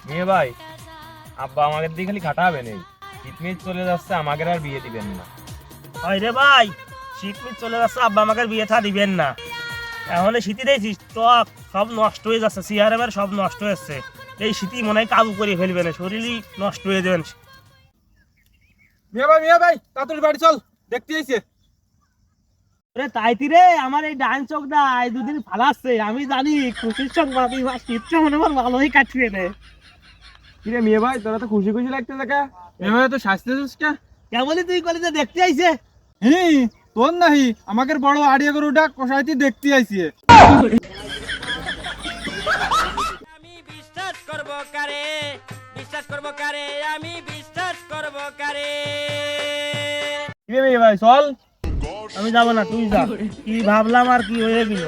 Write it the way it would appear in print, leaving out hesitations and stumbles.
মেয়ে ভাই, আব্বা আমাদের দিয়ে খালি খাটাবে নেই, শীতমিত চলে যাচ্ছে, আমাকে আর বিয়ে দিবেন না। রে ভাই, শীতমিত চলে যাচ্ছে, আব্বা আমাকে বিয়ে থা দিবেন না। এখন শীতি দেখছিস ত্বক সব নষ্ট হয়ে যাচ্ছে, সিয়ারের সব নষ্ট হয়েছে। এই শীতই মনে হয় কাবু করে ফেলবে না, শরীরই নষ্ট হয়ে যাবেন। মিয়া ভাই তাড়াতাড়ি বাড়ি চল, দেখতে আইছে। তাইতি রে, আমার এই ডান চোখটা এই দুদিন ফালাচ্ছে, আমি জানি খুশির সংবাদ শীতটা মনে হয় ভালোই কাটবে রে। কিরে মিয়া ভাই, তোরা তো খুশি খুশি লাগতে দেখা। মিয়া ভাই তো শাস্তি দিস কে? কেমনই তুই কলেজে দেখতে আইছে? তোর নাহি আমাকে বড় আড়িয়া গরুটা কষাইতে দেখতে আইছে। আমি বিশ্বাস করব কারে, বিশ্বাস করব কারে, আমি বিশ্বাস করব কারে। কিরে মিয়া ভাই চল। আমি যাবো না, তুই যা। কি ভাবলাম আর কি হয়ে গেল।